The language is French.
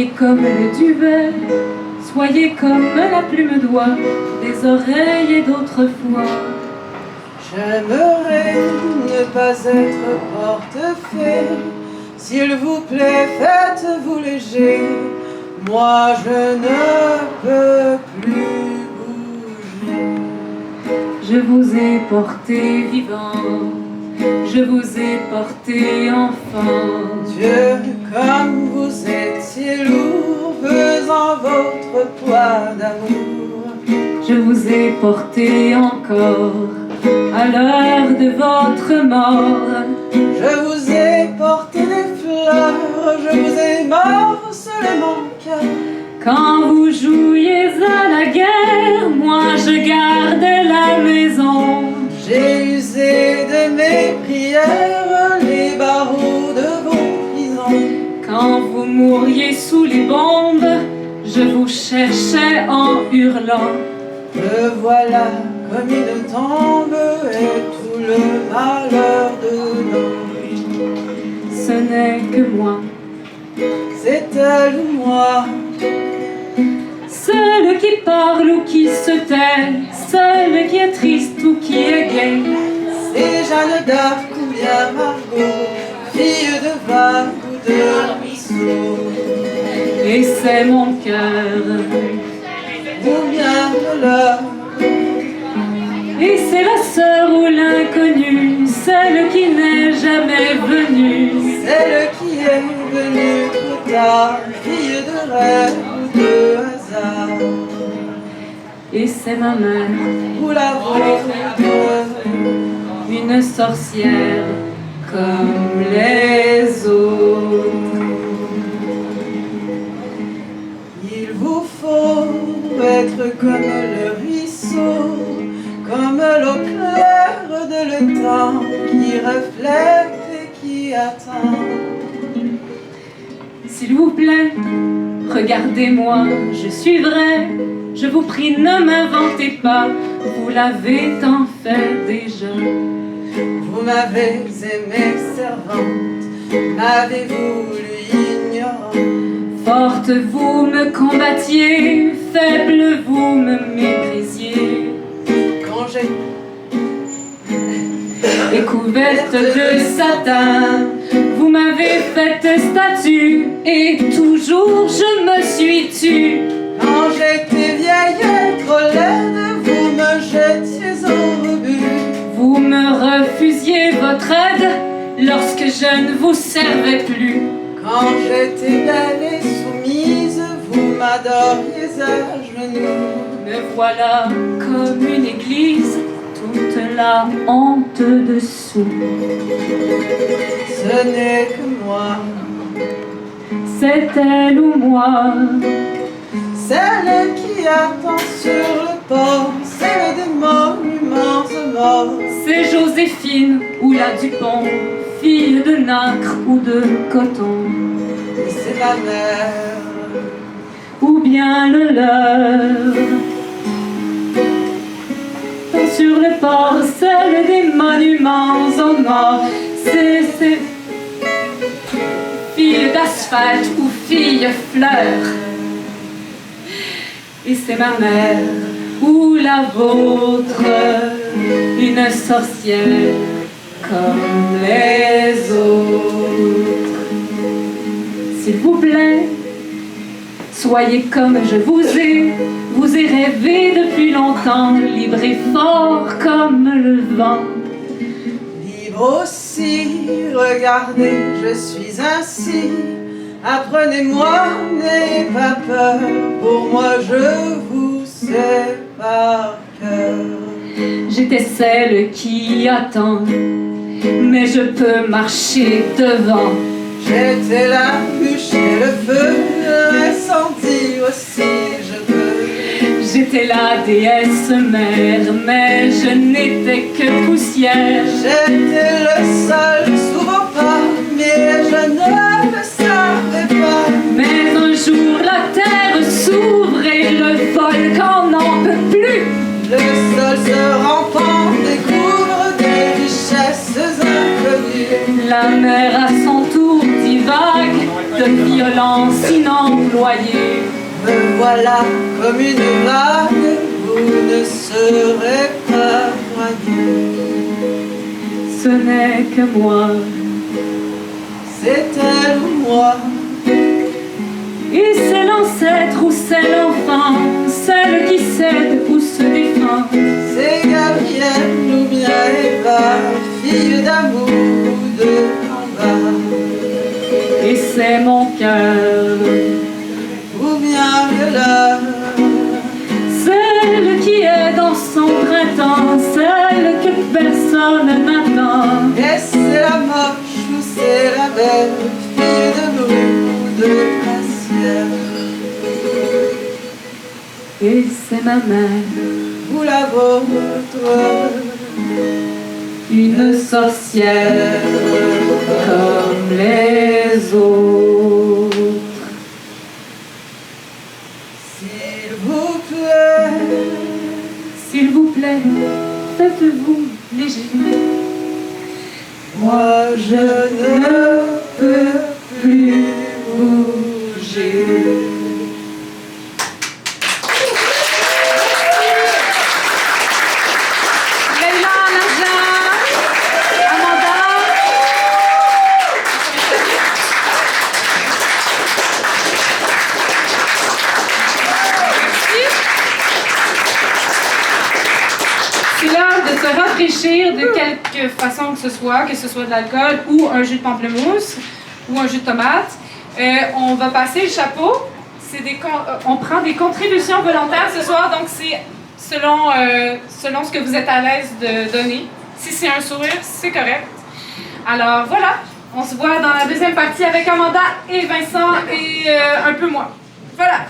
Soyez comme le duvet, soyez comme la plume d'oie des oreilles d'autrefois. J'aimerais ne pas être porte-fée. S'il vous plaît, faites-vous léger. Moi, je ne peux plus bouger. Je vous ai porté vivant, je vous ai porté enfant. Dieu, comme vous étiez lourd, pesant votre poids d'amour. Je vous ai porté encore à l'heure de votre mort. Je vous ai porté des fleurs, je vous ai morcelé mon cœur. Quand vous jouiez à la guerre, moi je gardais la maison. J'ai usé de mes prières les barreaux de vos prisons. Quand vous mouriez sous les bombes, je vous cherchais en hurlant. Me voilà comme une tombe et tout le malheur de l'homme. Ce n'est que moi, C'est elle ou moi, seul qui parle ou qui se tait, seul qui est triste ou qui est gai. c'est Jeanne d'Arc ou bien Margot, fille de vague ou de ruisseau. Et c'est mon cœur, Ou bien de l'heure, et c'est la sœur ou l'inconnue, celle qui n'est jamais venue. celle qui est venue trop tard, fille de rêve ou de hasard. Et c'est ma mère, Ou la vôtre, une sorcière comme les autres. il vous faut être comme le ruisseau, comme l'eau claire de l'étang qui reflète et qui attend. S'il vous plaît, regardez-moi, je suis vrai. Je vous prie, ne m'inventez pas, vous l'avez tant fait déjà. Vous m'avez aimé servante, m'avez voulu ignorante. Forte, vous me combattiez, faible, vous me méprisiez. Quand j'ai Et couverte de satin, vous m'avez faite statue, et toujours je me suis tue. Quand j'étais vieille et trop laide, vous me jetiez au rebut. Vous me refusiez votre aide lorsque je ne vous servais plus. Quand j'étais belle et soumise, vous m'adoriez à genoux. Me voilà comme une église, toute la honte dessous. Ce n'est que moi, C'est elle ou moi, celle qui attend sur le port, celle des monuments aux morts. c'est Joséphine ou la Dupont, fille de nacre ou de coton, C'est ma mère, ou bien le leur. Tant sur le port, celle des monuments aux morts, c'est fille d'asphalte ou fille fleur. Et c'est ma mère ou la vôtre, une sorcière comme les autres. S'il vous plaît, soyez comme je vous ai rêvé depuis longtemps, libre et fort comme le vent. libre aussi, regardez, je suis ainsi. Apprenez-moi, n'ayez pas peur, pour moi je vous sais par cœur. J'étais celle qui attend, mais je peux marcher devant. J'étais la bûche et le feu, l'incendie aussi je peux. J'étais la déesse mère, mais je n'étais que poussière. J'étais le sol sous vos pas, mais je ne le savais pas. Mais un jour la terre s'ouvre et le volcan n'en peut plus. Le sol se rempart, découvre des richesses inconnues. La mer à son tour divague de violence violence inemployée. Me voilà comme une vague, vous ne serez pas noyé. Ce n'est que moi, C'est elle ou moi, et c'est l'ancêtre ou c'est l'enfant, celle qui cède ou se défend. c'est Gabrielle ou bien Eva, fille d'amour ou de combat. Et c'est mon cœur, Ou bien Viola, celle qui est dans son printemps, celle que personne n'attend. et c'est la moche ou c'est la belle, fille de loup ou de glacière. Et c'est ma mère, Ou la vôtre, une sorcière comme les autres. s'il vous plaît. S'il vous plaît, faites-vous léger. Moi je ne peux plus bouger. Leïla, Naja, Amanda. C'est l'heure de se rafraîchir de quelque façon que ce soit de l'alcool ou un jus de pamplemousse ou un jus de tomate. On va passer le chapeau. On prend des contributions volontaires ce soir, donc c'est selon ce que vous êtes à l'aise de donner. Si c'est un sourire, c'est correct. Alors voilà, on se voit dans la deuxième partie avec Amanda et Vincent et un peu moi. Voilà.